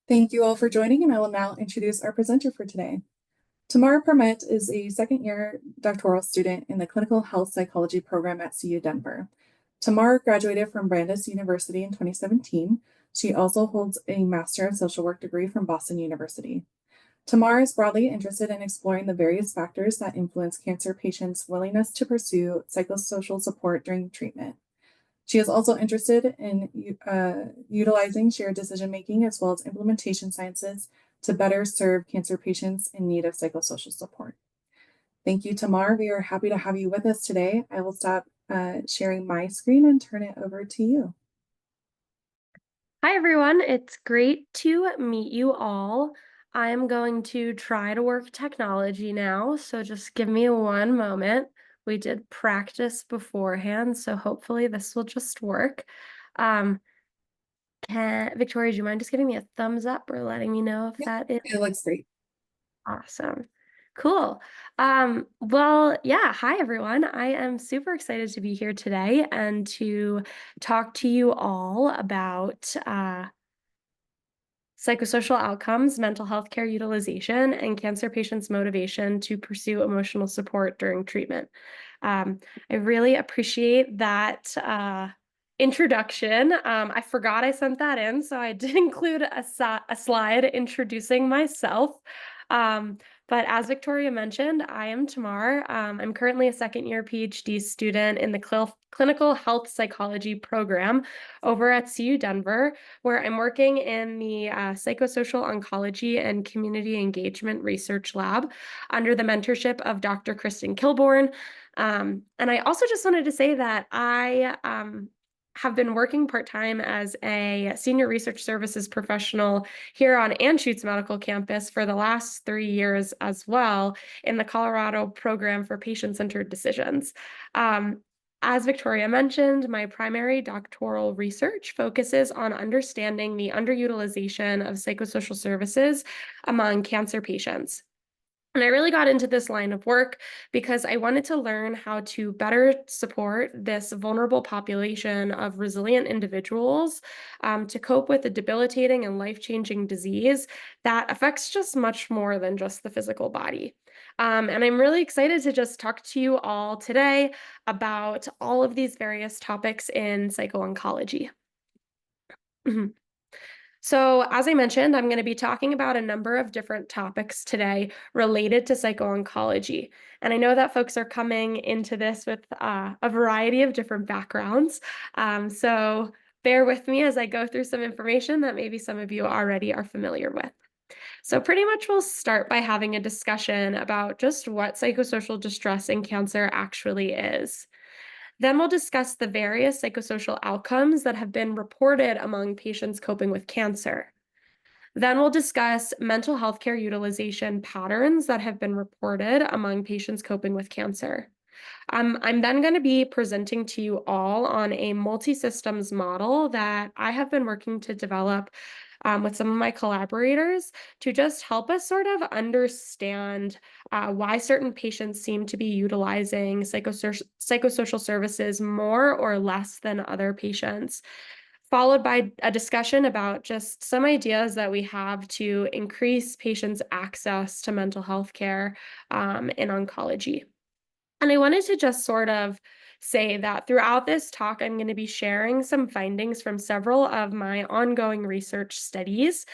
Thank you all for joining, and I will now introduce our presenter for today. Tamar Parmet is a second-year doctoral student in the Clinical Health Psychology program at CU Denver. Tamar graduated from Brandeis University in 2017. She also holds a Master of Social Work degree from Boston University. Tamar is broadly interested in exploring the various factors that influence cancer patients' willingness to pursue psychosocial support during treatment. She is also interested in utilizing shared decision-making as well as implementation sciences to better serve cancer patients in need of psychosocial support. Thank you, Tamar. We are happy to have you with us today. I will stop sharing my screen and turn it over to you. Hi, everyone. It's great to meet you all. I'm going to try to work technology now, so just give me one moment. We did practice beforehand, so hopefully this will just work. Victoria, do you mind just giving me a thumbs up or letting me know if Yeah, that is it looks great. awesome? Cool. Well, yeah, hi everyone. I am super excited to be here today and to talk to you all about psychosocial outcomes, mental health care utilization, and cancer patients' motivation to pursue emotional support during treatment. I really appreciate that introduction. I forgot I sent that in, so I did include a slide introducing myself. But as Victoria mentioned, I am Tamar. I'm currently a second-year PhD student in the Clinical Health Psychology program over at CU Denver, where I'm working in the Psychosocial Oncology and Community Engagement Research Lab under the mentorship of Dr. Kristen Kilborn. And I also just wanted to say that I have been working part-time as a senior research services professional here on Anschutz Medical Campus for the last 3 years as well in the Colorado Program for Patient-Centered Decisions. As Victoria mentioned, my primary doctoral research focuses on understanding the underutilization of psychosocial services among cancer patients. And I really got into this line of work because I wanted to learn how to better support this vulnerable population of resilient individuals to cope with a debilitating and life-changing disease that affects just much more than just the physical body. And I'm really excited to just talk to you all today about all of these various topics in psycho-oncology. So, as I mentioned, I'm going to be talking about a number of different topics today related to psycho-oncology. And I know that folks are coming into this with a variety of different backgrounds. So, bear with me as I go through some information that maybe some of you already are familiar with. So, pretty much we'll start by having a discussion about just what psychosocial distress in cancer actually is. Then we'll discuss the various psychosocial outcomes that have been reported among patients coping with cancer. Then we'll discuss mental health care utilization patterns that have been reported among patients coping with cancer. I'm then going to be presenting to you all on a multi-systems model that I have been working to develop with some of my collaborators to just help us sort of understand why certain patients seem to be utilizing psychosocial services more or less than other patients, followed by a discussion about just some ideas that we have to increase patients' access to mental health care in oncology. And I wanted to just sort of say that throughout this talk, I'm going to be sharing some findings from several of my ongoing research studies.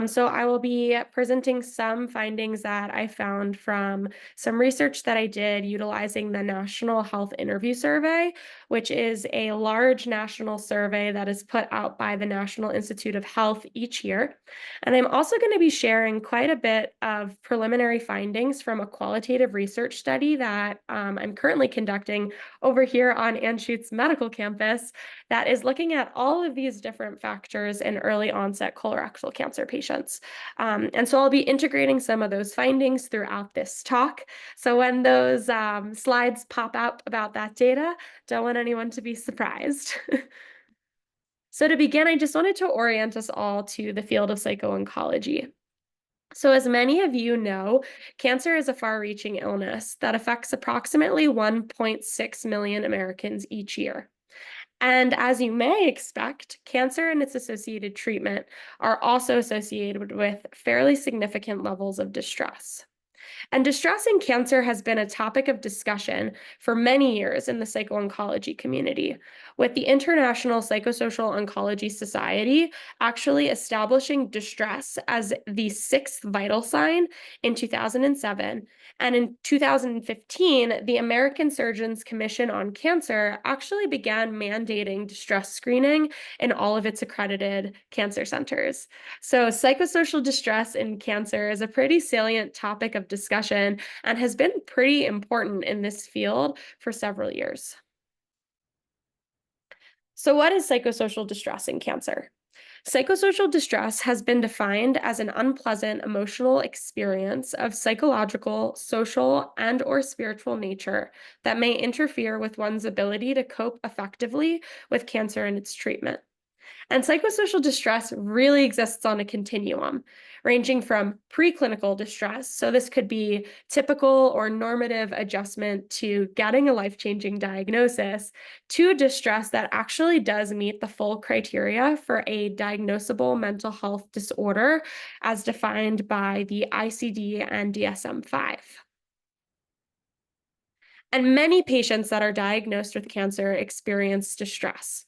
So I will be presenting some findings that I found from some research that I did utilizing the National Health Interview Survey, which is a large national survey that is put out by the National Institute of Health each year. And I'm also going to be sharing quite a bit of preliminary findings from a qualitative research study that I'm currently conducting over here on Anschutz Medical Campus that is looking at all of these different factors in early onset colorectal cancer patients. And so I'll be integrating some of those findings throughout this talk. So when those slides pop up about that data, don't want anyone to be surprised. So to begin, I just wanted to orient us all to the field of psycho-oncology. So as many of you know, cancer is a far-reaching illness that affects approximately 1.6 million Americans each year. And as you may expect, cancer and its associated treatment are also associated with fairly significant levels of distress. And distress in cancer has been a topic of discussion for many years in the psycho-oncology community, with the International Psychosocial Oncology Society actually establishing distress as the sixth vital sign in 2007. And in 2015, the American Surgeons Commission on Cancer actually began mandating distress screening in all of its accredited cancer centers. So, psychosocial distress in cancer is a pretty salient topic of discussion and has been pretty important in this field for several years. So, what is psychosocial distress in cancer? Psychosocial distress has been defined as an unpleasant emotional experience of psychological, social, and/or spiritual nature that may interfere with one's ability to cope effectively with cancer and its treatment. And psychosocial distress really exists on a continuum, ranging from preclinical distress. So, this could be typical or normative adjustment to getting a life changing diagnosis, to distress that actually does meet the full criteria for a diagnosable mental health disorder as defined by the ICD and DSM 5. And many patients that are diagnosed with cancer experience distress.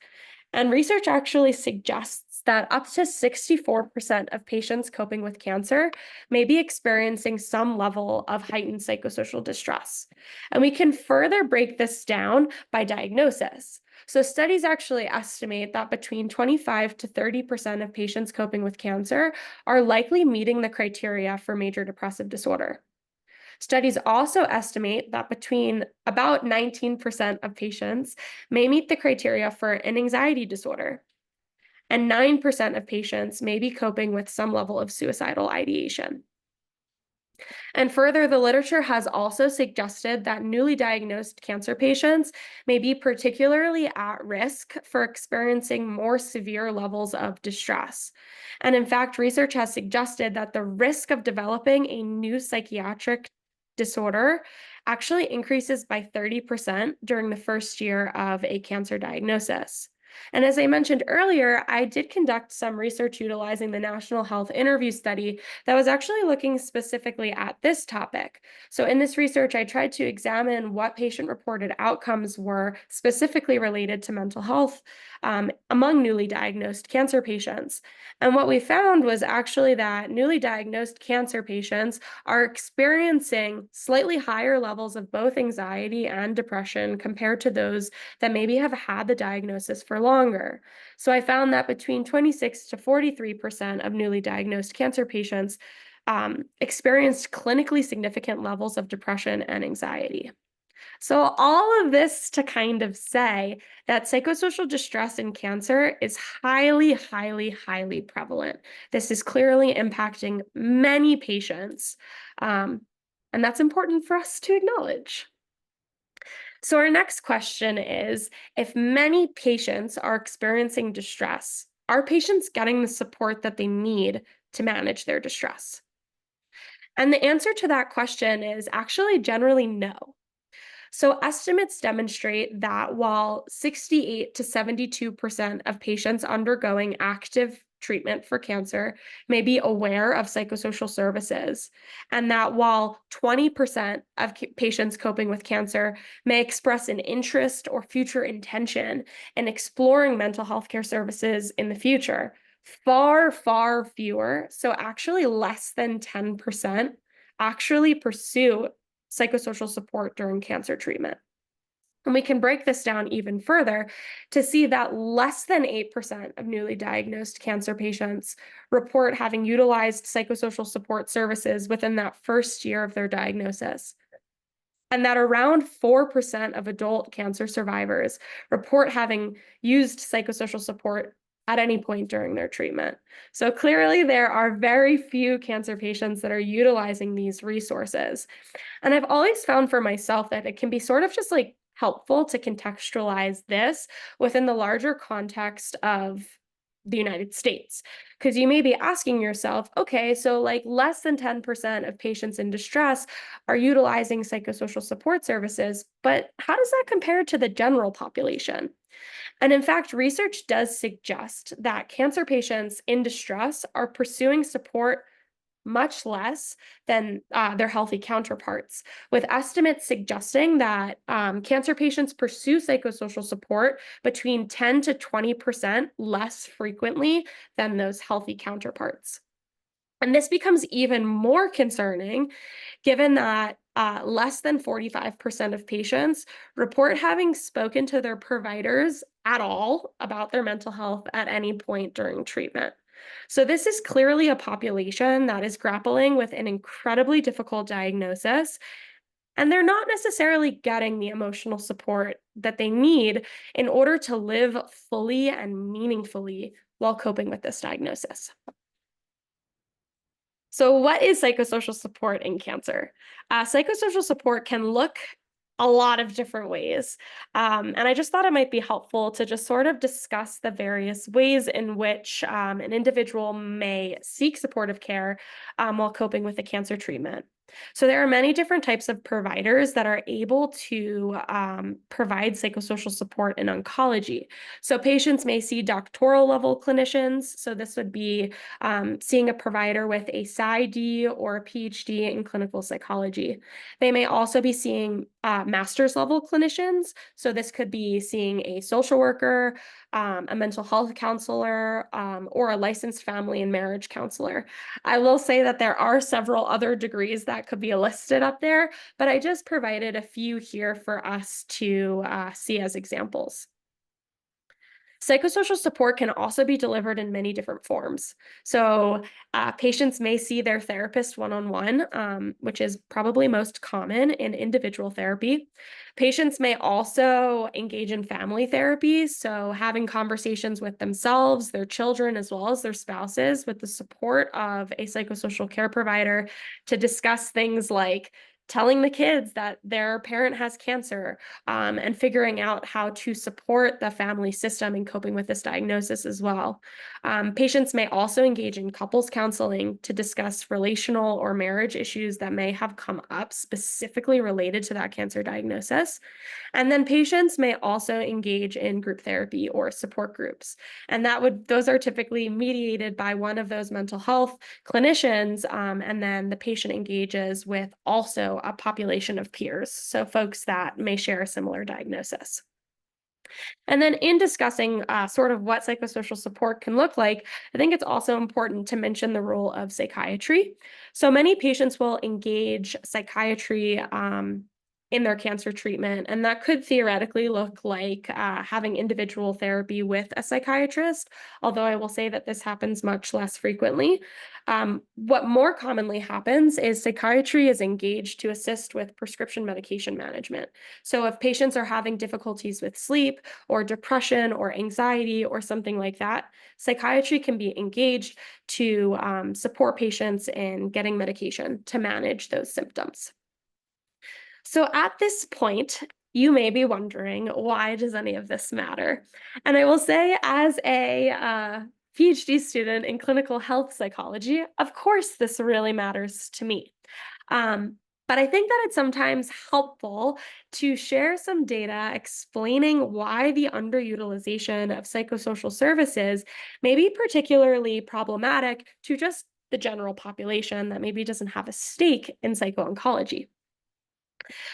And research actually suggests that up to 64% of patients coping with cancer may be experiencing some level of heightened psychosocial distress. And we can further break this down by diagnosis. So, studies actually estimate that between 25 to 30% of patients coping with cancer are likely meeting the criteria for major depressive disorder. Studies also estimate that between about 19% of patients may meet the criteria for an anxiety disorder, and 9% of patients may be coping with some level of suicidal ideation. And further, the literature has also suggested that newly diagnosed cancer patients may be particularly at risk for experiencing more severe levels of distress. And in fact, research has suggested that the risk of developing a new psychiatric disorder actually increases by 30% during the first year of a cancer diagnosis. And as I mentioned earlier, I did conduct some research utilizing the National Health Interview Study that was actually looking specifically at this topic. So, in this research, I tried to examine what patient reported outcomes were specifically related to mental health among newly diagnosed cancer patients. And what we found was actually that newly diagnosed cancer patients are experiencing slightly higher levels of both anxiety and depression compared to those that maybe have had the diagnosis for longer. So I found that between 26 to 43% of newly diagnosed cancer patients experienced clinically significant levels of depression and anxiety. So, all of this to kind of say that psychosocial distress in cancer is highly, highly, highly prevalent. This is clearly impacting many patients. Um, and that's important for us to acknowledge. So, our next question is, if many patients are experiencing distress, are patients getting the support that they need to manage their distress? And the answer to that question is actually generally no. So, estimates demonstrate that while 68 to 72% of patients undergoing active treatment for cancer may be aware of psychosocial services, and that while 20% of patients coping with cancer may express an interest or future intention in exploring mental health care services in the future, far, far fewer, so actually less than 10%, actually pursue psychosocial support during cancer treatment. And we can break this down even further to see that less than 8% of newly diagnosed cancer patients report having utilized psychosocial support services within that first year of their diagnosis. And that around 4% of adult cancer survivors report having used psychosocial support at any point during their treatment. So clearly, there are very few cancer patients that are utilizing these resources. And I've always found for myself that it can be sort of just like helpful to contextualize this within the larger context of the United States. Because you may be asking yourself, okay, so like less than 10% of patients in distress are utilizing psychosocial support services, but how does that compare to the general population? And in fact, research does suggest that cancer patients in distress are pursuing support much less than their healthy counterparts, with estimates suggesting that cancer patients pursue psychosocial support between 10 to 20% less frequently than those healthy counterparts. And this becomes even more concerning given that less than 45% of patients report having spoken to their providers at all about their mental health at any point during treatment. So, this is clearly a population that is grappling with an incredibly difficult diagnosis, and they're not necessarily getting the emotional support that they need in order to live fully and meaningfully while coping with this diagnosis. So, what is psychosocial support in cancer? Psychosocial support can look a lot of different ways. And I just thought it might be helpful to just sort of discuss the various ways in which an individual may seek supportive care while coping with a cancer treatment. So, there are many different types of providers that are able to provide psychosocial support in oncology. So, patients may see doctoral level clinicians. So, this would be seeing a provider with a PsyD or a PhD in clinical psychology. They may also be seeing master's level clinicians. So, this could be seeing a social worker, a mental health counselor, or a licensed family and marriage counselor. I will say that there are several other degrees that could be listed up there, but I just provided a few here for us to see as examples. Psychosocial support can also be delivered in many different forms. So, patients may see their therapist one on one, which is probably most common in individual therapy. Patients may also engage in family therapy, so having conversations with themselves, their children, as well as their spouses, with the support of a psychosocial care provider to discuss things like telling the kids that their parent has cancer, and figuring out how to support the family system in coping with this diagnosis as well. Patients may also engage in couples counseling to discuss relational or marriage issues that may have come up specifically related to that cancer diagnosis. And then patients may also engage in group therapy or support groups. And those are typically mediated by one of those mental health clinicians. And then the patient engages with also a population of peers. So folks that may share a similar diagnosis. And then in discussing sort of what psychosocial support can look like, I think it's also important to mention the role of psychiatry. So many patients will engage psychiatry in their cancer treatment, and that could theoretically look like having individual therapy with a psychiatrist, although I will say that this happens much less frequently. What more commonly happens is psychiatry is engaged to assist with prescription medication management. So if patients are having difficulties with sleep, or depression or anxiety or something like that, psychiatry can be engaged to support patients in getting medication to manage those symptoms. So at this point, you may be wondering, why does any of this matter? And I will say, as a PhD student in clinical health psychology, of course, this really matters to me. Um, but I think that it's sometimes helpful to share some data explaining why the underutilization of psychosocial services may be particularly problematic to just the general population that maybe doesn't have a stake in psycho-oncology.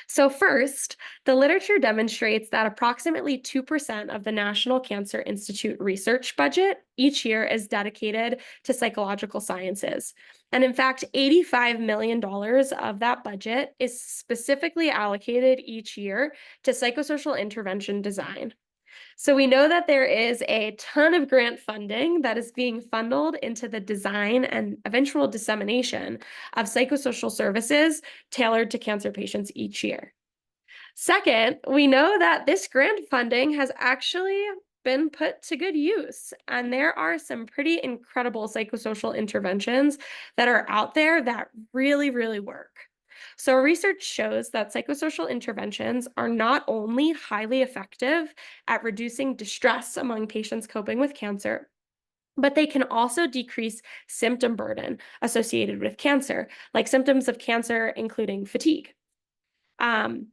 So, first, the literature demonstrates that approximately 2% of the National Cancer Institute research budget each year is dedicated to psychological sciences. And in fact, $85 million dollars of that budget is specifically allocated each year to psychosocial intervention design. So we know that there is a ton of grant funding that is being funneled into the design and eventual dissemination of psychosocial services tailored to cancer patients each year. Second, we know that this grant funding has actually been put to good use. And there are some pretty incredible psychosocial interventions that are out there that really, really work. So, research shows that psychosocial interventions are not only highly effective at reducing distress among patients coping with cancer, but they can also decrease symptom burden associated with cancer, like symptoms of cancer, including fatigue. Um,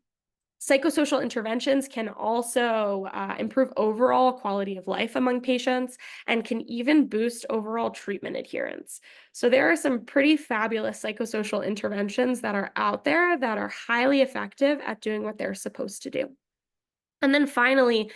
Psychosocial interventions can also improve overall quality of life among patients and can even boost overall treatment adherence. So, there are some pretty fabulous psychosocial interventions that are out there that are highly effective at doing what they're supposed to do. And then finally,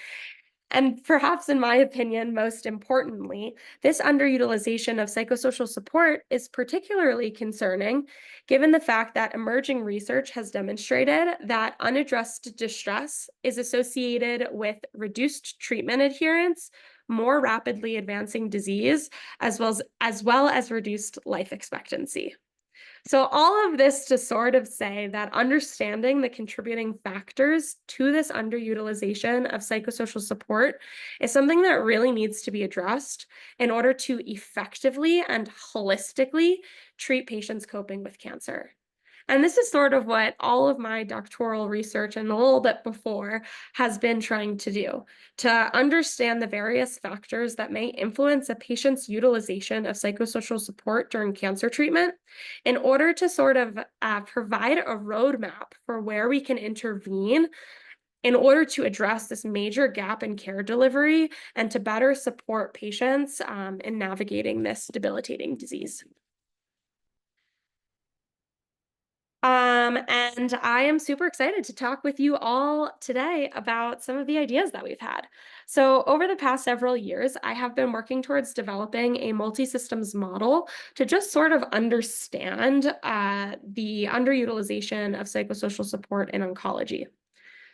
and perhaps in my opinion, most importantly, this underutilization of psychosocial support is particularly concerning given the fact that emerging research has demonstrated that unaddressed distress is associated with reduced treatment adherence, more rapidly advancing disease, as well as reduced life expectancy. So, all of this to sort of say that understanding the contributing factors to this underutilization of psychosocial support is something that really needs to be addressed in order to effectively and holistically treat patients coping with cancer. And this is sort of what all of my doctoral research and a little bit before has been trying to do to understand the various factors that may influence a patient's utilization of psychosocial support during cancer treatment in order to sort of provide a roadmap for where we can intervene in order to address this major gap in care delivery and to better support patients in navigating this debilitating disease. And I am super excited to talk with you all today about some of the ideas that we've had. So, over the past several years, I have been working towards developing a multi-systems model to just sort of understand the underutilization of psychosocial support in oncology.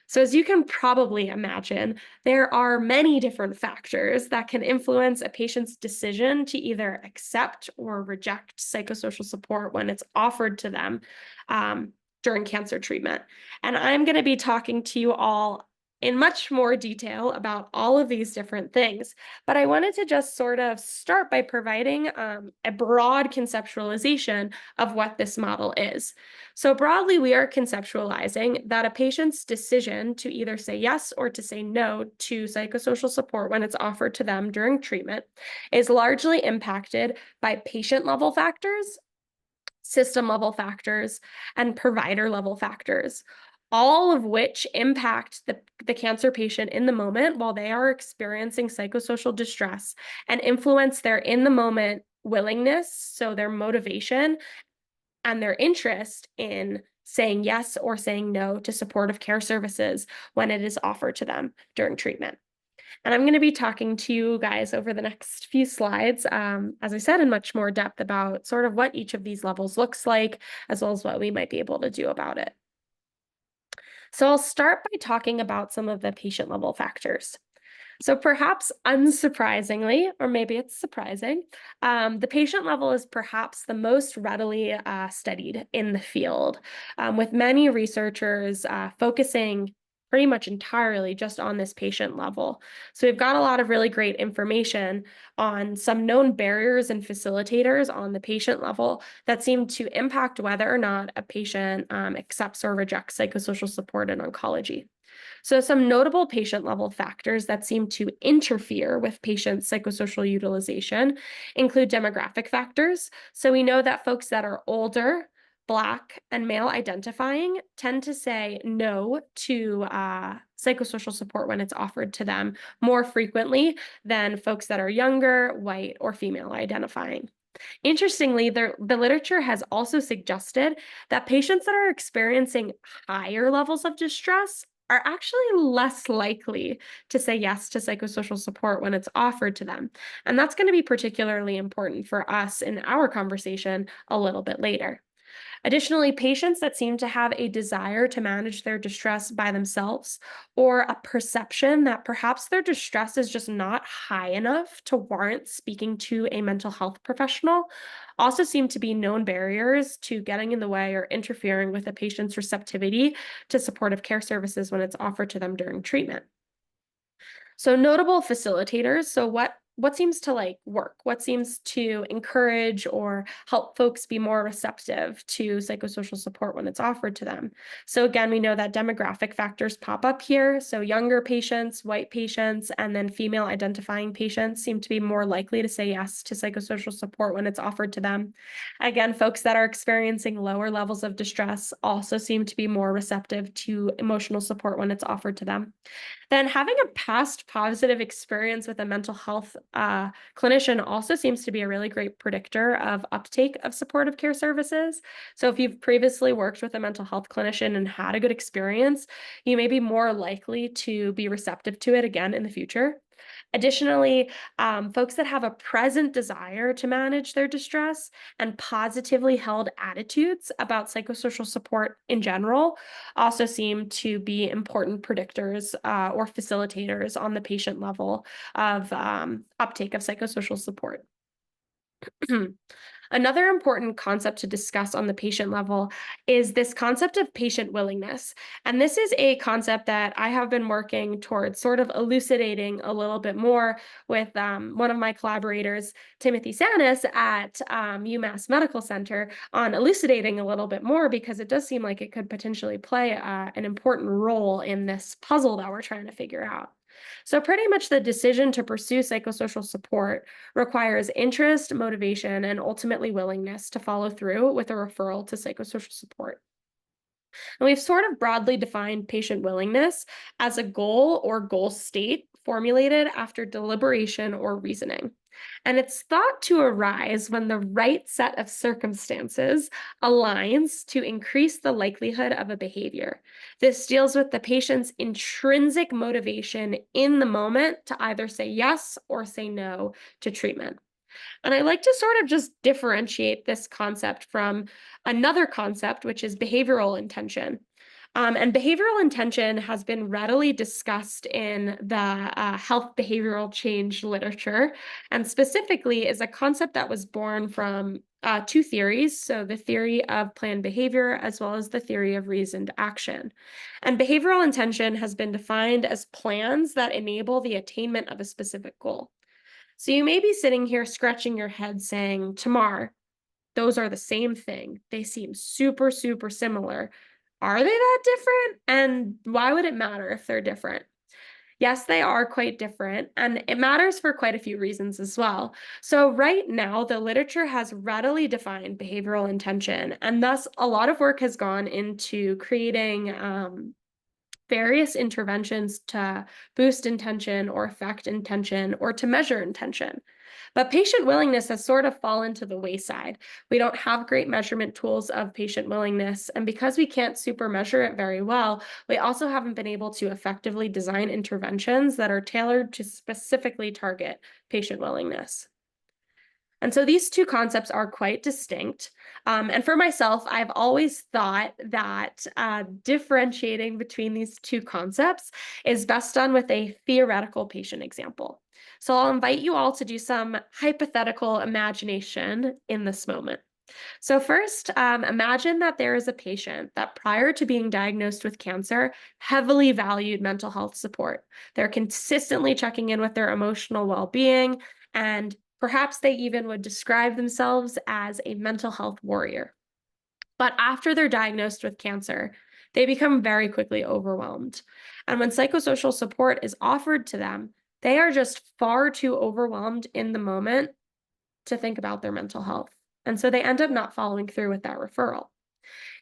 So, as you can probably imagine, there are many different factors that can influence a patient's decision to either accept or reject psychosocial support when it's offered to them um, during cancer treatment. And I'm going to be talking to you all in much more detail about all of these different things. But I wanted to just sort of start by providing a broad conceptualization of what this model is. So, broadly, we are conceptualizing that a patient's decision to either say yes or to say no to psychosocial support when it's offered to them during treatment is largely impacted by patient level factors, system level factors, and provider level factors, all of which impact the cancer patient in the moment while they are experiencing psychosocial distress and influence their in the moment willingness, so their motivation and their interest in saying yes or saying no to supportive care services when it is offered to them during treatment. And I'm going to be talking to you guys over the next few slides, as I said, in much more depth about sort of what each of these levels looks like, as well as what we might be able to do about it. So I'll start by talking about some of the patient level factors. So perhaps unsurprisingly, or maybe it's surprising, the patient level is perhaps the most readily studied in the field, with many researchers focusing pretty much entirely just on this patient level. So we've got a lot of really great information on some known barriers and facilitators on the patient level that seem to impact whether or not a patient accepts or rejects psychosocial support in oncology. So, some notable patient level factors that seem to interfere with patients' psychosocial utilization include demographic factors. So, we know that folks that are older, Black, and male identifying tend to say no to psychosocial support when it's offered to them more frequently than folks that are younger, white, or female identifying. Interestingly, the literature has also suggested that patients that are experiencing higher levels of distress are actually less likely to say yes to psychosocial support when it's offered to them. And that's going to be particularly important for us in our conversation a little bit later. Additionally, patients that seem to have a desire to manage their distress by themselves, or a perception that perhaps their distress is just not high enough to warrant speaking to a mental health professional, also seem to be known barriers to getting in the way or interfering with a patient's receptivity to supportive care services when it's offered to them during treatment. So, notable facilitators. So, what what seems to like work? What seems to encourage or help folks be more receptive to psychosocial support when it's offered to them? So again, we know that demographic factors pop up here. So younger patients, white patients, and then female identifying patients seem to be more likely to say yes to psychosocial support when it's offered to them. Again, folks that are experiencing lower levels of distress also seem to be more receptive to emotional support when it's offered to them. Then having a past positive experience with a mental health clinician also seems to be a really great predictor of uptake of supportive care services. So if you've previously worked with a mental health clinician and had a good experience, you may be more likely to be receptive to it again in the future. Additionally, folks that have a present desire to manage their distress and positively held attitudes about psychosocial support in general also seem to be important predictors or facilitators on the patient level of uptake of psychosocial support. Another important concept to discuss on the patient level is this concept of patient willingness. And this is a concept that I have been working towards sort of elucidating a little bit more with one of my collaborators, Timothy Sanis at UMass Medical Center, on elucidating a little bit more because it does seem like it could potentially play an important role in this puzzle that we're trying to figure out. So, pretty much the decision to pursue psychosocial support requires interest, motivation, and ultimately willingness to follow through with a referral to psychosocial support. And we've sort of broadly defined patient willingness as a goal or goal state formulated after deliberation or reasoning. And it's thought to arise when the right set of circumstances aligns to increase the likelihood of a behavior. This deals with the patient's intrinsic motivation in the moment to either say yes or say no to treatment. And I like to sort of just differentiate this concept from another concept, which is behavioral intention. And behavioral intention has been readily discussed in the health behavioral change literature, and specifically is a concept that was born from two theories. So, the theory of planned behavior, as well as the theory of reasoned action. And behavioral intention has been defined as plans that enable the attainment of a specific goal. So you may be sitting here scratching your head saying, Tamar, those are the same thing. They seem super, super similar. Are they that different? And why would it matter if they're different? Yes, they are quite different, and it matters for quite a few reasons as well. So, right now, the literature has readily defined behavioral intention, and thus a lot of work has gone into creating various interventions to boost intention or affect intention or to measure intention. But patient willingness has sort of fallen to the wayside. We don't have great measurement tools of patient willingness. And because we can't super measure it very well, we also haven't been able to effectively design interventions that are tailored to specifically target patient willingness. And so these two concepts are quite distinct. And for myself, I've always thought that differentiating between these two concepts is best done with a theoretical patient example. So I'll invite you all to do some hypothetical imagination in this moment. So, first, imagine that there is a patient that prior to being diagnosed with cancer heavily valued mental health support. They're consistently checking in with their emotional well being, and perhaps they even would describe themselves as a mental health warrior. But after they're diagnosed with cancer, they become very quickly overwhelmed. And when psychosocial support is offered to them, they are just far too overwhelmed in the moment to think about their mental health. And so they end up not following through with that referral.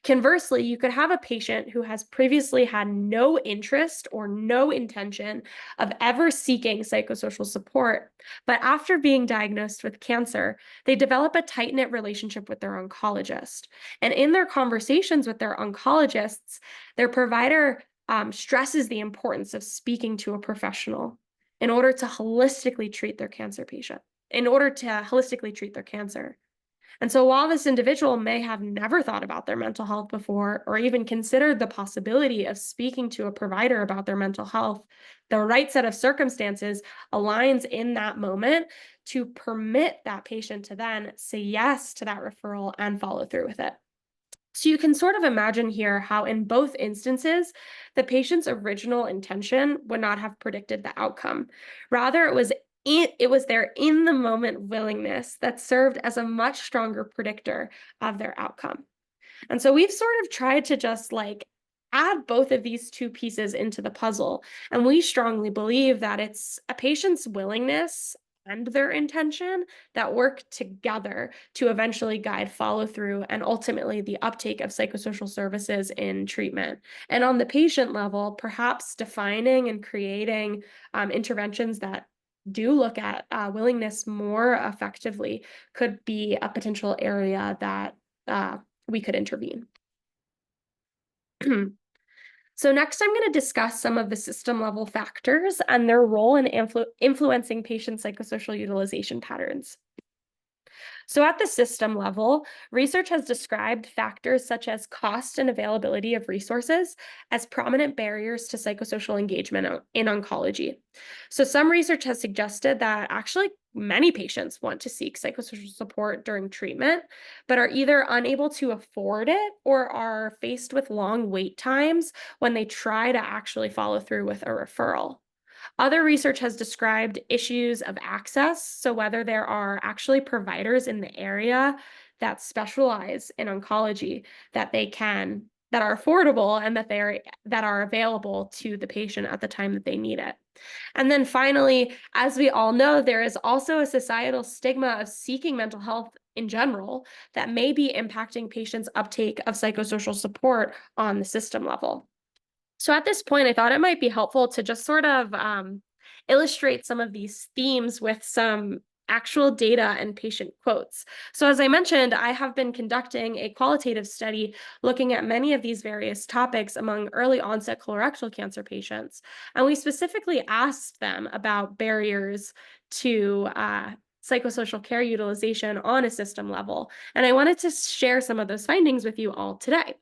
Conversely, you could have a patient who has previously had no interest or no intention of ever seeking psychosocial support, but after being diagnosed with cancer, they develop a tight knit relationship with their oncologist. And in their conversations with their oncologists, their provider stresses the importance of speaking to a professional in order to holistically treat their cancer patient, in order to holistically treat their cancer. And so while this individual may have never thought about their mental health before or even considered the possibility of speaking to a provider about their mental health, the right set of circumstances aligns in that moment to permit that patient to then say yes to that referral and follow through with it. So you can sort of imagine here how in both instances, the patient's original intention would not have predicted the outcome. Rather, it was it was their in the moment willingness that served as a much stronger predictor of their outcome. And so we've sort of tried to just like add both of these two pieces into the puzzle. And we strongly believe that it's a patient's willingness and their intention that work together to eventually guide follow through and ultimately the uptake of psychosocial services in treatment. And on the patient level, perhaps defining and creating interventions that do look at willingness more effectively could be a potential area that we could intervene. So next, I'm going to discuss some of the system level factors and their role in influencing patient psychosocial utilization patterns. So, at the system level, research has described factors such as cost and availability of resources as prominent barriers to psychosocial engagement in oncology. So, some research has suggested that actually many patients want to seek psychosocial support during treatment, but are either unable to afford it or are faced with long wait times when they try to actually follow through with a referral. Other research has described issues of access, so whether there are actually providers in the area that specialize in oncology that are affordable and that are available to the patient at the time that they need it. And then finally, as we all know, there is also a societal stigma of seeking mental health in general that may be impacting patients' uptake of psychosocial support on the system level. So at this point, I thought it might be helpful to just sort of illustrate some of these themes with some actual data and patient quotes. So as I mentioned, I have been conducting a qualitative study looking at many of these various topics among early onset colorectal cancer patients. And we specifically asked them about barriers to psychosocial care utilization on a system level. And I wanted to share some of those findings with you all today.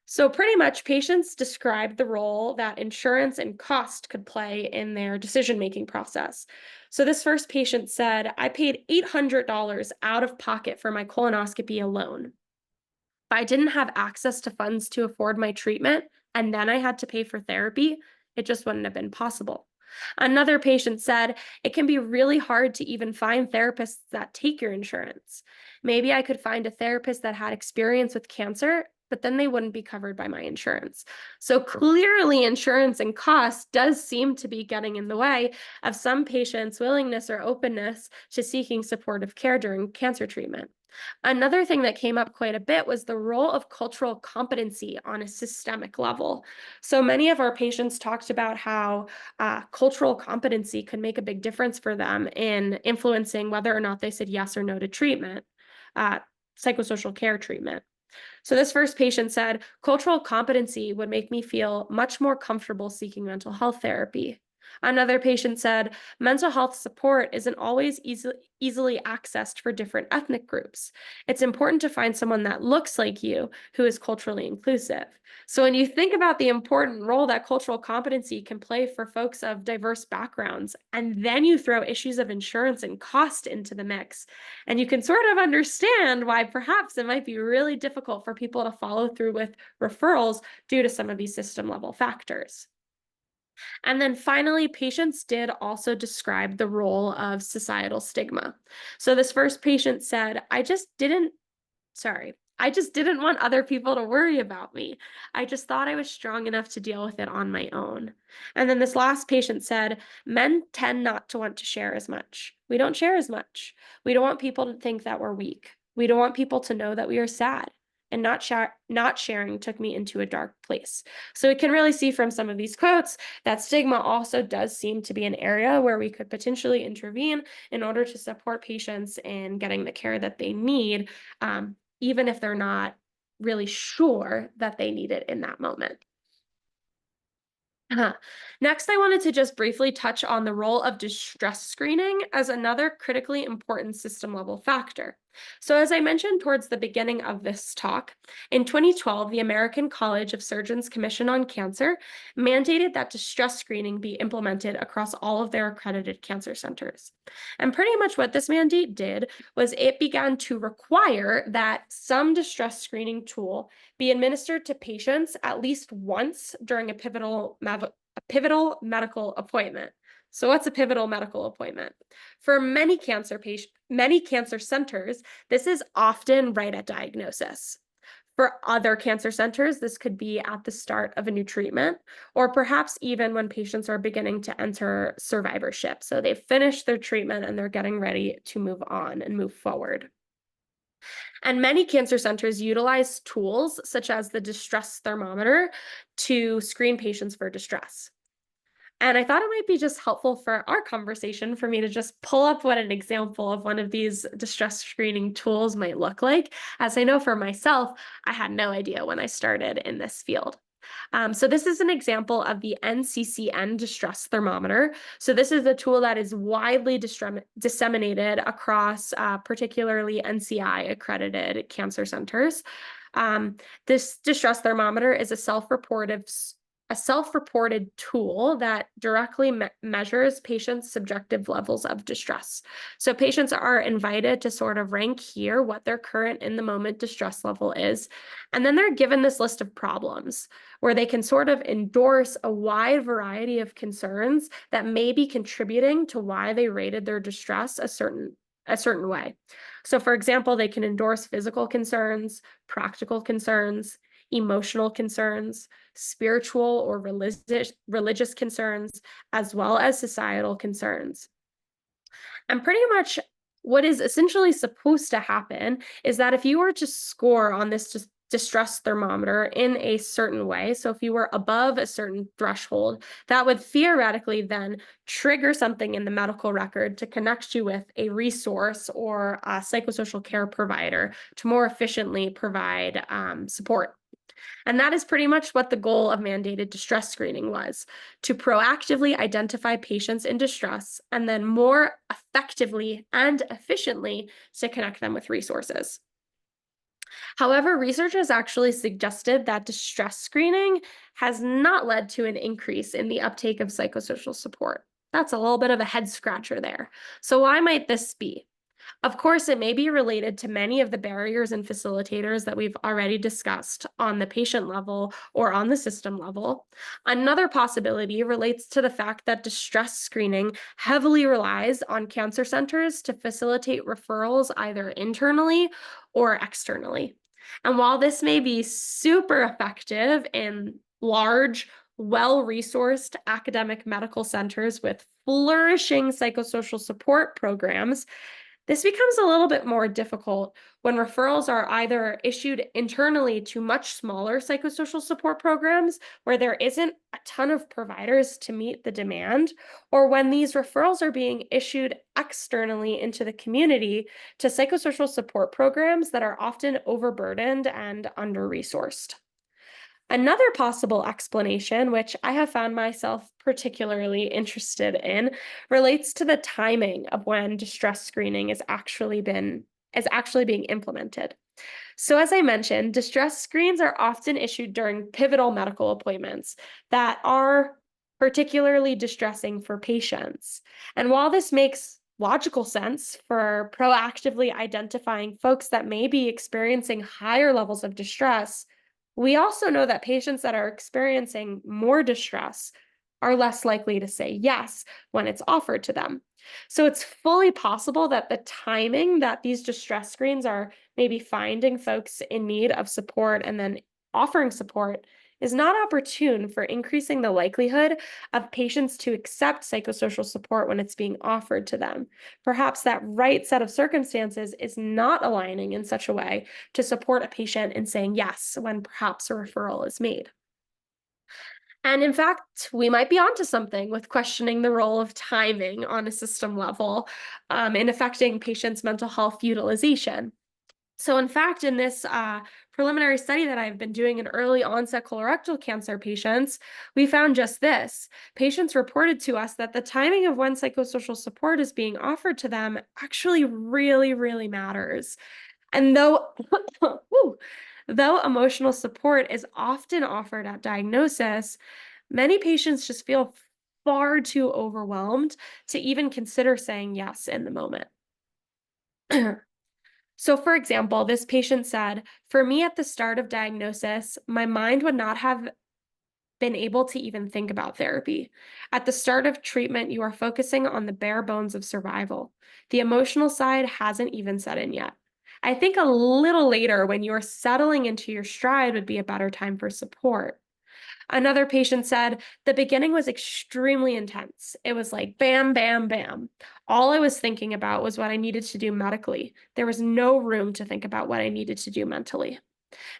So, pretty much, patients described the role that insurance and cost could play in their decision making process. So, this first patient said, I paid $800 out of pocket for my colonoscopy alone. If I didn't have access to funds to afford my treatment and then I had to pay for therapy, it just wouldn't have been possible. Another patient said, it can be really hard to even find therapists that take your insurance. Maybe I could find a therapist that had experience with cancer, but then they wouldn't be covered by my insurance. So clearly, insurance and cost does seem to be getting in the way of some patients' willingness or openness to seeking supportive care during cancer treatment. Another thing that came up quite a bit was the role of cultural competency on a systemic level. So many of our patients talked about how cultural competency could make a big difference for them in influencing whether or not they said yes or no to treatment, uh, psychosocial care treatment. So, this first patient said, cultural competency would make me feel much more comfortable seeking mental health therapy. Another patient said, mental health support isn't always easily accessed for different ethnic groups. It's important to find someone that looks like you who is culturally inclusive. So, when you think about the important role that cultural competency can play for folks of diverse backgrounds, and then you throw issues of insurance and cost into the mix, and you can sort of understand why perhaps it might be really difficult for people to follow through with referrals due to some of these system level factors. And then finally, patients did also describe the role of societal stigma. So this first patient said, I just didn't want other people to worry about me. I just thought I was strong enough to deal with it on my own. And then this last patient said, men tend not to want to share as much. We don't share as much. We don't want people to think that we're weak. We don't want people to know that we are sad. And not sharing took me into a dark place. So we can really see from some of these quotes that stigma also does seem to be an area where we could potentially intervene in order to support patients in getting the care that they need, even if they're not really sure that they need it in that moment. Uh-huh. Next, I wanted to just briefly touch on the role of distress screening as another critically important system level factor. So, as I mentioned towards the beginning of this talk, in 2012, the American College of Surgeons Commission on Cancer mandated that distress screening be implemented across all of their accredited cancer centers. And pretty much what this mandate did was it began to require that some distress screening tool be administered to patients at least once during a pivotal medical appointment. So what's a pivotal medical appointment? For many cancer centers, this is often right at diagnosis. For other cancer centers, this could be at the start of a new treatment, or perhaps even when patients are beginning to enter survivorship. So they've finished their treatment and they're getting ready to move on and move forward. And many cancer centers utilize tools such as the distress thermometer to screen patients for distress. And I thought it might be just helpful for our conversation for me to just pull up what an example of one of these distress screening tools might look like. As I know for myself, I had no idea when I started in this field. So this is an example of the NCCN distress thermometer. So this is a tool that is widely disseminated across particularly NCI accredited cancer centers. This distress thermometer is a self-reported tool that directly measures patients' subjective levels of distress. So patients are invited to sort of rank here what their current in the moment distress level is. And then they're given this list of problems where they can sort of endorse a wide variety of concerns that may be contributing to why they rated their distress a certain way. So for example, they can endorse physical concerns, practical concerns, emotional concerns, spiritual or religious concerns, as well as societal concerns. And pretty much what is essentially supposed to happen is that if you were to score on this distress thermometer in a certain way, so if you were above a certain threshold, that would theoretically then trigger something in the medical record to connect you with a resource or a psychosocial care provider to more efficiently provide support. And that is pretty much what the goal of mandated distress screening was, to proactively identify patients in distress and then more effectively and efficiently to connect them with resources. However, research has actually suggested that distress screening has not led to an increase in the uptake of psychosocial support. That's a little bit of a head scratcher there. So, why might this be? Of course, it may be related to many of the barriers and facilitators that we've already discussed on the patient level or on the system level. Another possibility relates to the fact that distress screening heavily relies on cancer centers to facilitate referrals either internally or externally. And while this may be super effective in large, well resourced academic medical centers with flourishing psychosocial support programs, this becomes a little bit more difficult when referrals are either issued internally to much smaller psychosocial support programs where there isn't a ton of providers to meet the demand, or when these referrals are being issued externally into the community to psychosocial support programs that are often overburdened and under resourced. Another possible explanation, which I have found myself particularly interested in, relates to the timing of when distress screening is actually being implemented. So as I mentioned, distress screens are often issued during pivotal medical appointments that are particularly distressing for patients. And while this makes logical sense for proactively identifying folks that may be experiencing higher levels of distress, we also know that patients that are experiencing more distress are less likely to say yes when it's offered to them. So it's fully possible that the timing that these distress screens are maybe finding folks in need of support and then offering support is not opportune for increasing the likelihood of patients to accept psychosocial support when it's being offered to them. Perhaps that right set of circumstances is not aligning in such a way to support a patient in saying yes when perhaps a referral is made. And in fact, we might be onto something with questioning the role of timing on a system level in affecting patients' mental health utilization. So, in fact, in this preliminary study that I've been doing in early onset colorectal cancer patients, we found just this. Patients reported to us that the timing of when psychosocial support is being offered to them actually really, really matters. And though, whew, though emotional support is often offered at diagnosis, many patients just feel far too overwhelmed to even consider saying yes in the moment. So, for example, this patient said, "For me at the start of diagnosis, my mind would not have been able to even think about therapy. At the start of treatment, you are focusing on the bare bones of survival. The emotional side hasn't even set in yet. I think a little later, when you're settling into your stride, would be a better time for support. Another patient said, the beginning was extremely intense. It was like bam, bam, bam. All I was thinking about was what I needed to do medically. There was no room to think about what I needed to do mentally.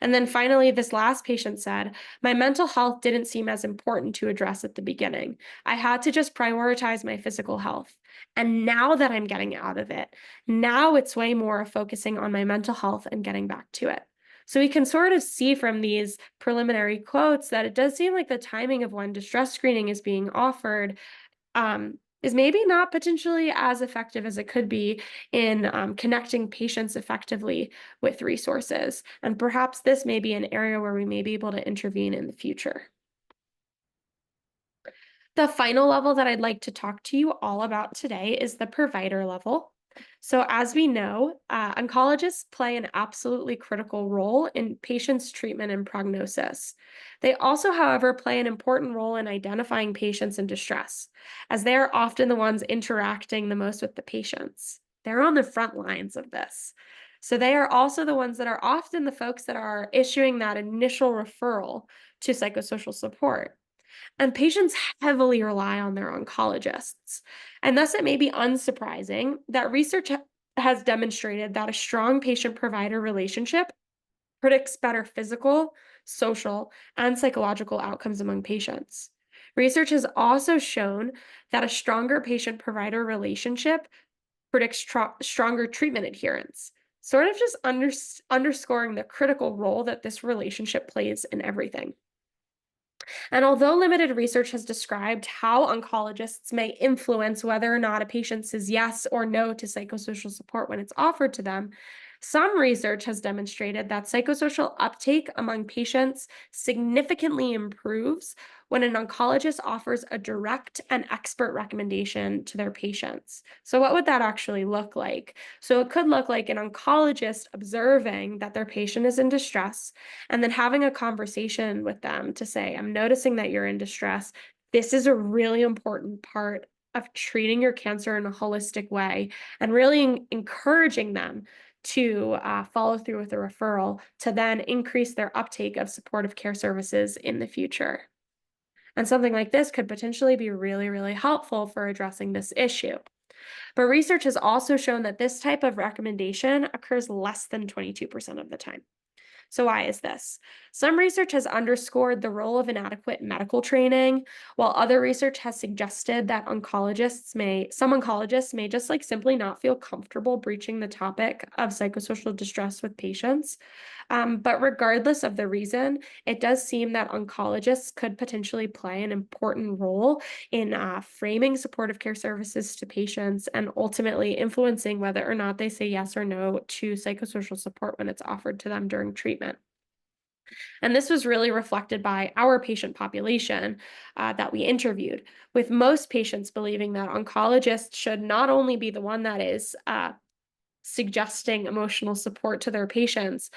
And then finally, this last patient said, my mental health didn't seem as important to address at the beginning. I had to just prioritize my physical health. And now that I'm getting out of it, now it's way more focusing on my mental health and getting back to it. So we can sort of see from these preliminary quotes that it does seem like the timing of when distress screening is being offered is maybe not potentially as effective as it could be in connecting patients effectively with resources. And perhaps this may be an area where we may be able to intervene in the future. The final level that I'd like to talk to you all about today is the provider level. So, as we know, oncologists play an absolutely critical role in patients' treatment and prognosis. They also, however, play an important role in identifying patients in distress, as they are often the ones interacting the most with the patients. They're on the front lines of this. So, they are also the ones that are often the folks that are issuing that initial referral to psychosocial support. And patients heavily rely on their oncologists. And thus, it may be unsurprising that research has demonstrated that a strong patient provider relationship predicts better physical, social, and psychological outcomes among patients. Research has also shown that a stronger patient provider relationship predicts stronger treatment adherence, sort of just underscoring the critical role that this relationship plays in everything. And although limited research has described how oncologists may influence whether or not a patient says yes or no to psychosocial support when it's offered to them, some research has demonstrated that psychosocial uptake among patients significantly improves when an oncologist offers a direct and expert recommendation to their patients. So, what would that actually look like? So, it could look like an oncologist observing that their patient is in distress and then having a conversation with them to say, I'm noticing that you're in distress. This is a really important part of treating your cancer in a holistic way and really encouraging them to follow through with the referral to then increase their uptake of supportive care services in the future. And something like this could potentially be really, really helpful for addressing this issue. But research has also shown that this type of recommendation occurs less than 22% of the time. So, why is this? Some research has underscored the role of inadequate medical training, while other research has suggested that some oncologists may just like simply not feel comfortable breaching the topic of psychosocial distress with patients. But regardless of the reason, it does seem that oncologists could potentially play an important role in framing supportive care services to patients and ultimately influencing whether or not they say yes or no to psychosocial support when it's offered to them during treatment. And this was really reflected by our patient population that we interviewed, with most patients believing that oncologists should not only be the one that is suggesting emotional support to their patients,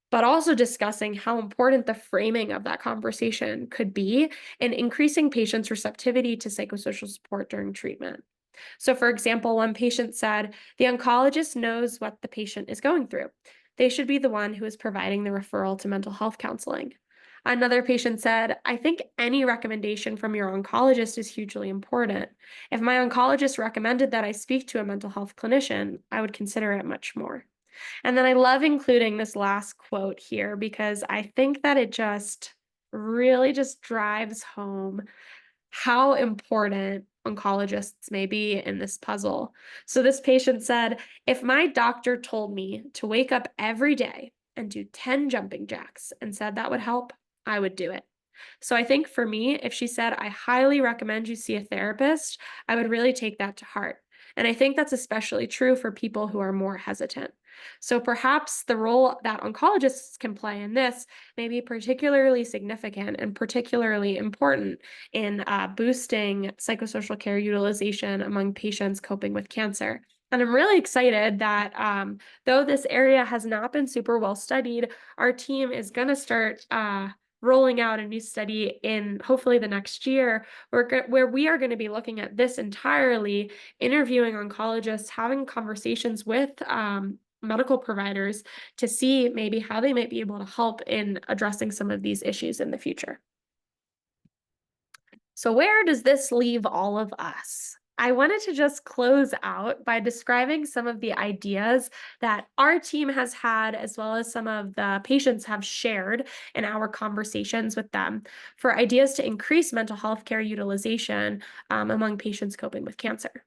but also discussing how important the framing of that conversation could be in increasing patients' receptivity to psychosocial support during treatment. So, for example, one patient said, the oncologist knows what the patient is going through. They should be the one who is providing the referral to mental health counseling. Another patient said, I think any recommendation from your oncologist is hugely important. If my oncologist recommended that I speak to a mental health clinician, I would consider it much more. And then I love including this last quote here because I think that it just really just drives home how important oncologists may be in this puzzle. So this patient said, if my doctor told me to wake up every day and do 10 jumping jacks and said that would help, I would do it. So I think for me, if she said, I highly recommend you see a therapist, I would really take that to heart. And I think that's especially true for people who are more hesitant. So perhaps the role that oncologists can play in this may be particularly significant and particularly important in boosting psychosocial care utilization among patients coping with cancer. And I'm really excited that though this area has not been super well studied, our team is going to start rolling out a new study in hopefully the next year where we are going to be looking at this entirely, interviewing oncologists, having conversations with medical providers to see maybe how they might be able to help in addressing some of these issues in the future. So, where does this leave all of us? I wanted to just close out by describing some of the ideas that our team has had, as well as some of the patients have shared in our conversations with them, for ideas to increase mental health care utilization among patients coping with cancer.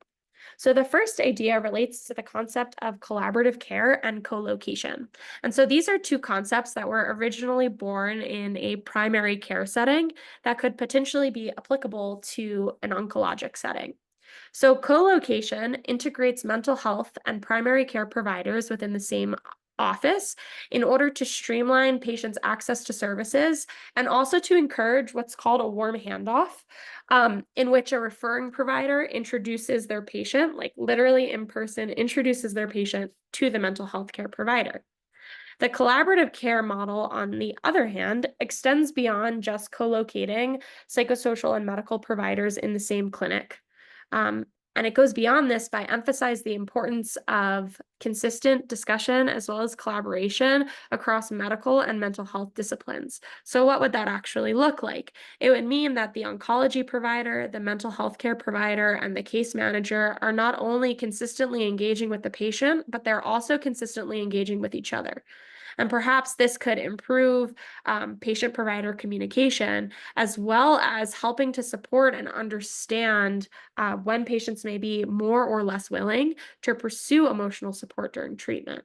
So, the first idea relates to the concept of collaborative care and co-location. And so, these are two concepts that were originally born in a primary care setting that could potentially be applicable to an oncologic setting. So, co-location integrates mental health and primary care providers within the same office in order to streamline patients' access to services and also to encourage what's called a warm handoff, in which a referring provider introduces their patient, like literally in person, introduces their patient to the mental health care provider. The collaborative care model, on the other hand, extends beyond just co-locating psychosocial and medical providers in the same clinic. Um, and it goes beyond this by emphasizing the importance of consistent discussion as well as collaboration across medical and mental health disciplines. So, what would that actually look like? It would mean that the oncology provider, the mental health care provider, and the case manager are not only consistently engaging with the patient, but they're also consistently engaging with each other. And perhaps this could improve patient provider communication, as well as helping to support and understand when patients may be more or less willing to pursue emotional support during treatment.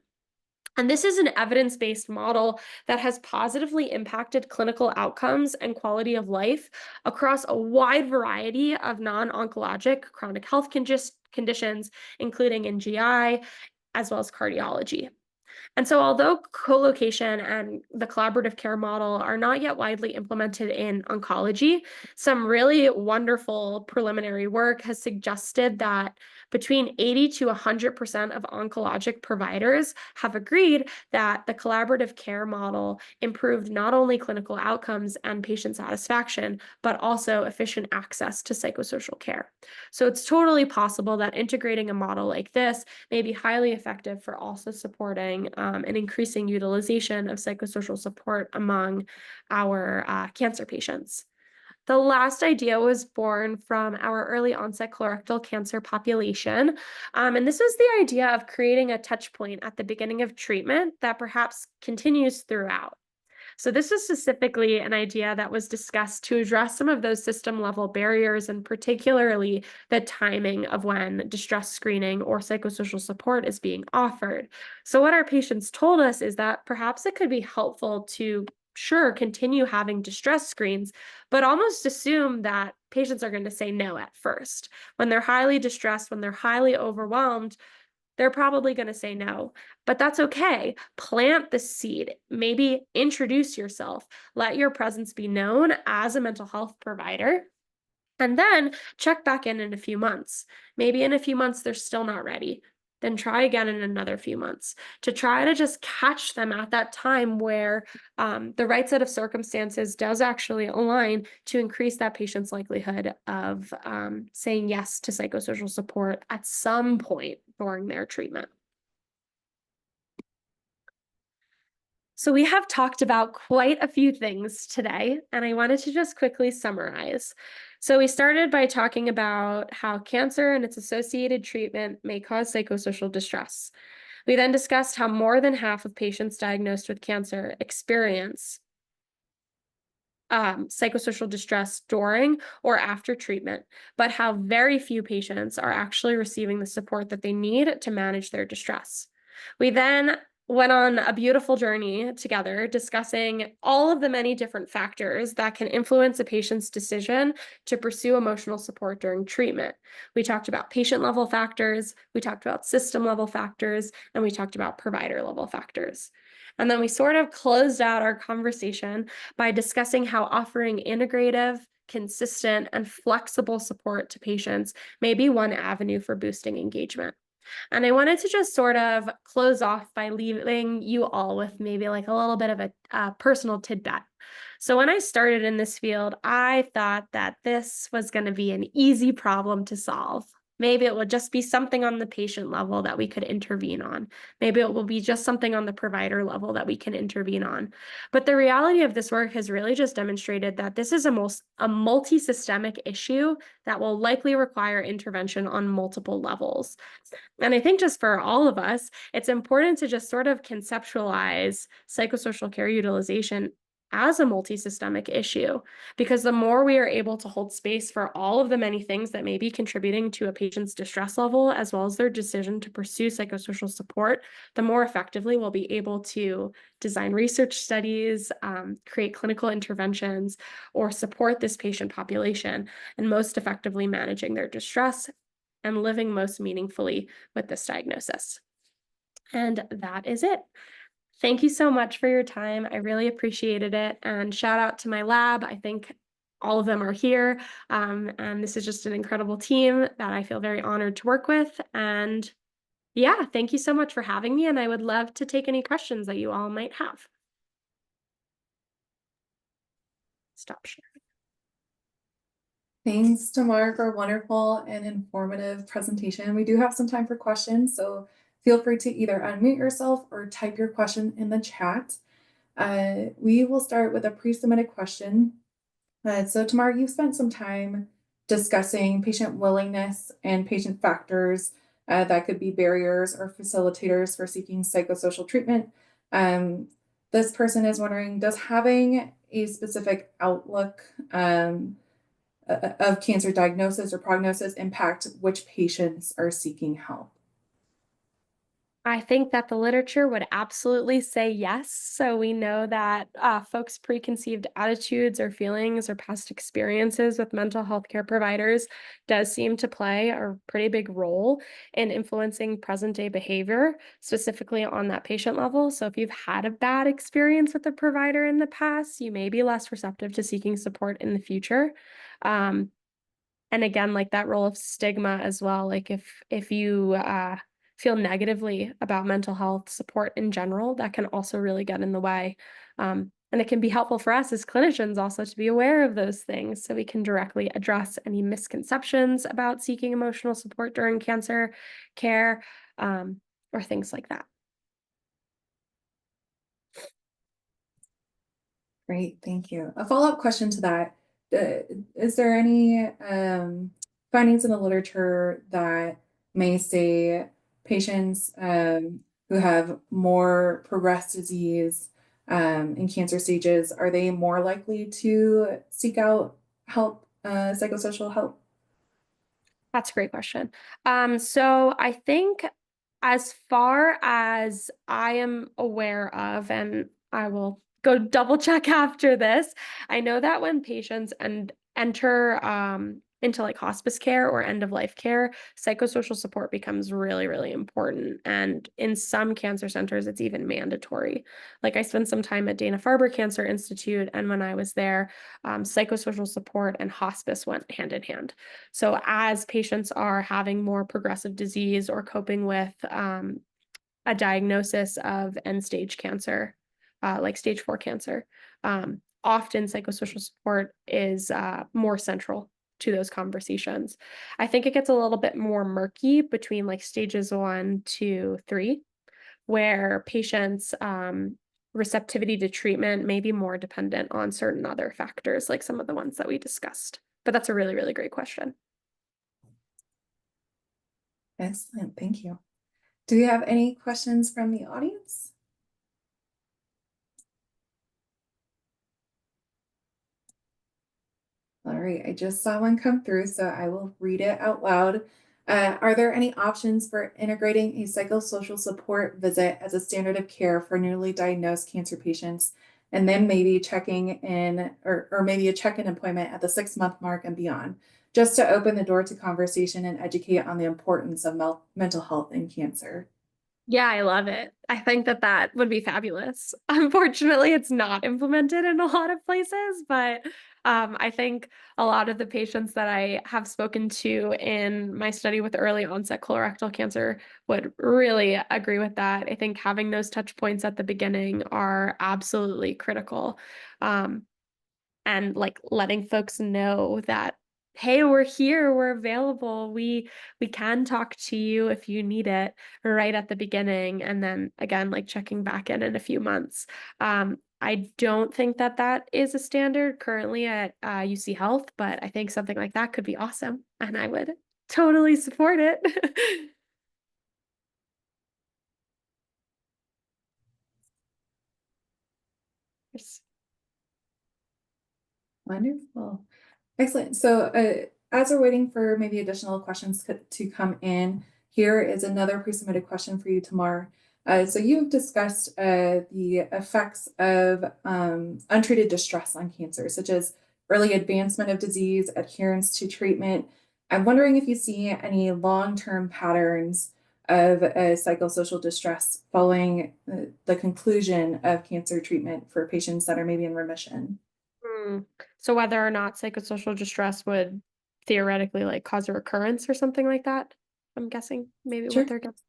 And this is an evidence based model that has positively impacted clinical outcomes and quality of life across a wide variety of non oncologic chronic health conditions, including in GI as well as cardiology. And so, although co location and the collaborative care model are not yet widely implemented in oncology, some really wonderful preliminary work has suggested that between 80 to 100% of oncologic providers have agreed that the collaborative care model improved not only clinical outcomes and patient satisfaction, but also efficient access to psychosocial care. So, it's totally possible that integrating a model like this may be highly effective for also supporting and increasing utilization of psychosocial support among our cancer patients. The last idea was born from our early onset colorectal cancer population. And this was the idea of creating a touch point at the beginning of treatment that perhaps continues throughout. So, this is specifically an idea that was discussed to address some of those system level barriers, and particularly the timing of when distress screening or psychosocial support is being offered. So, what our patients told us is that perhaps it could be helpful to, sure, continue having distress screens, but almost assume that patients are going to say no at first. When they're highly distressed, when they're highly overwhelmed, they're probably going to say no, but that's okay. Plant the seed. Maybe introduce yourself. Let your presence be known as a mental health provider. And then check back in a few months. Maybe in a few months they're still not ready. Then try again in another few months to try to just catch them at that time where the right set of circumstances does actually align to increase that patient's likelihood of saying yes to psychosocial support at some point during their treatment. So, we have talked about quite a few things today, and I wanted to just quickly summarize. So, we started by talking about how cancer and its associated treatment may cause psychosocial distress. We then discussed how more than half of patients diagnosed with cancer experience psychosocial distress during or after treatment, but how very few patients are actually receiving the support that they need to manage their distress. We then went on a beautiful journey together discussing all of the many different factors that can influence a patient's decision to pursue emotional support during treatment. We talked about patient level factors, we talked about system level factors, and we talked about provider level factors. And then we sort of closed out our conversation by discussing how offering integrative, consistent, and flexible support to patients may be one avenue for boosting engagement. And I wanted to just sort of close off by leaving you all with maybe like a little bit of a personal tidbit. So, when I started in this field, I thought that this was going to be an easy problem to solve. Maybe it would just be something on the patient level that we could intervene on. Maybe it will be just something on the provider level that we can intervene on. But the reality of this work has really just demonstrated that this is a multi-systemic issue that will likely require intervention on multiple levels. And I think just for all of us, it's important to just sort of conceptualize psychosocial care utilization as a multisystemic issue, because the more we are able to hold space for all of the many things that may be contributing to a patient's distress level, as well as their decision to pursue psychosocial support, the more effectively we'll be able to design research studies, create clinical interventions, or support this patient population, and most effectively managing their distress and living most meaningfully with this diagnosis. And that is it. Thank you so much for your time. I really appreciated it. And shout out to my lab. I think all of them are here. And this is just an incredible team that I feel very honored to work with. And yeah, thank you so much for having me. And I would love to take any questions that you all might have. Stop sharing. Thanks, Tamar, for a wonderful and informative presentation. We do have some time for questions, so feel free to either unmute yourself or type your question in the chat. We will start with a pre-submitted question. So Tamar, you've spent some time discussing patient willingness and patient factors that could be barriers or facilitators for seeking psychosocial treatment. This person is wondering, does having a specific outlook of cancer diagnosis or prognosis impact which patients are seeking help? I think that the literature would absolutely say yes. So we know that folks' preconceived attitudes or feelings or past experiences with mental health care providers does seem to play a pretty big role in influencing present day behavior, specifically on that patient level. So if you've had a bad experience with a provider in the past, you may be less receptive to seeking support in the future. Um, and again, like that role of stigma as well, like if you feel negatively about mental health support in general, that can also really get in the way. And it can be helpful for us as clinicians also to be aware of those things so we can directly address any misconceptions about seeking emotional support during cancer care, or things like that. Great, thank you. A follow-up question to that. Is there any findings in the literature that may say patients who have more progressed disease in cancer stages, are they more likely to seek out help, psychosocial help? That's a great question. So I think as far as I am aware of, and I will go double check after this, I know that when patients enter into like hospice care or end of life care, psychosocial support becomes really, really important. And in some cancer centers, it's even mandatory. Like I spent some time at Dana-Farber Cancer Institute, and when I was there, psychosocial support and hospice went hand in hand. So as patients are having more progressive disease or coping with a diagnosis of end stage cancer, like stage 4 cancer, often psychosocial support is more central to those conversations. I think it gets a little bit more murky between like stages 1, 2, 3, where patients' receptivity to treatment may be more dependent on certain other factors, like some of the ones that we discussed. But that's a really, really great question. Excellent, thank you. Do we have any questions from the audience? All right, I just saw one come through, so I will read it out loud. Are there any options for integrating a psychosocial support visit as a standard of care for newly diagnosed cancer patients, and then maybe checking in or maybe a check-in appointment at the 6-month mark and beyond, just to open the door to conversation and educate on the importance of mental health in cancer? Yeah, I love it. I think that that would be fabulous. Unfortunately, it's not implemented in a lot of places, but I think a lot of the patients that I have spoken to in my study with early onset colorectal cancer would really agree with that. I think having those touch points at the beginning are absolutely critical. Um, and like letting folks know that, hey, we're here, we're available, we can talk to you if you need it, right at the beginning, and then again like checking back in a few months. I don't think that that is a standard currently at UC Health, but I think something like that could be awesome, and I would totally support it. Yes. Wonderful. Excellent. So, as we're waiting for maybe additional questions to come in, here is another pre-submitted question for you, Tamar. So you've discussed the effects of untreated distress on cancer, such as early advancement of disease, adherence to treatment. I'm wondering if you see any long-term patterns of psychosocial distress following the conclusion of cancer treatment for patients that are maybe in remission. Hmm. So whether or not psychosocial distress would theoretically like cause a recurrence or something like that, I'm guessing maybe what Sure. they're guessing.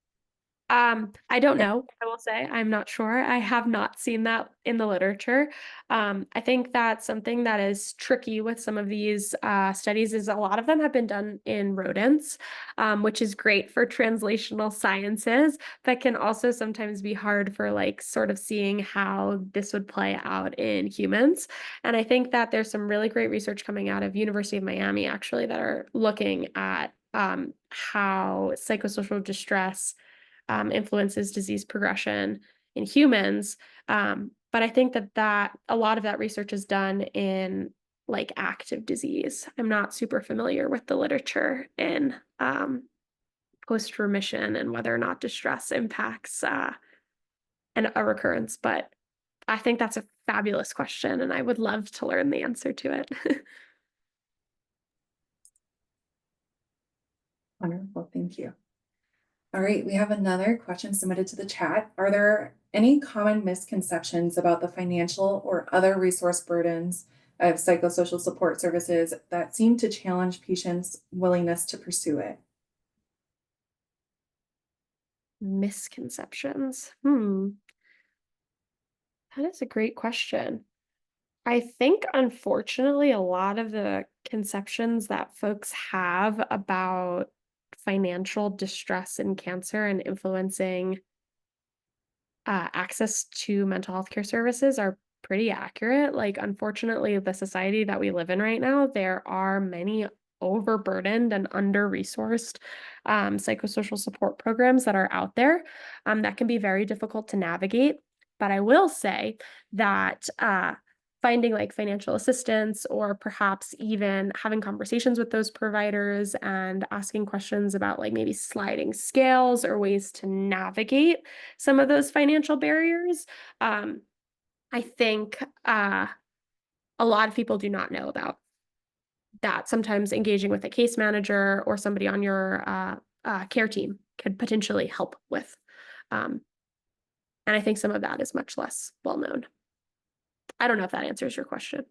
I don't Yeah. know. I will say I'm not sure. I have not seen that in the literature. I think that something that is tricky with some of these studies is a lot of them have been done in rodents, which is great for translational sciences, but can also sometimes be hard for like sort of seeing how this would play out in humans. And I think that there's some really great research coming out of University of Miami actually that are looking at how psychosocial distress influences disease progression in humans. But I think that a lot of that research is done in like active disease. I'm not super familiar with the literature in post remission and whether or not distress impacts a recurrence. But I think that's a fabulous question, and I would love to learn the answer to it. Wonderful. Thank you. All right, we have another question submitted to the chat. Are there any common misconceptions about the financial or other resource burdens of psychosocial support services that seem to challenge patients' willingness to pursue it? Misconceptions. That is a great question. I think, unfortunately, a lot of the conceptions that folks have about financial distress and cancer and influencing access to mental health care services are pretty accurate. Like, unfortunately, the society that we live in right now, there are many overburdened and under-resourced psychosocial support programs that are out there that can be very difficult to navigate. But I will say that finding like financial assistance or perhaps even having conversations with those providers and asking questions about like maybe sliding scales or ways to navigate some of those financial barriers. Um, I think a lot of people do not know about that. Sometimes engaging with a case manager or somebody on your care team could potentially help with. Um, and I think some of that is much less well known. I don't know if that answers your question.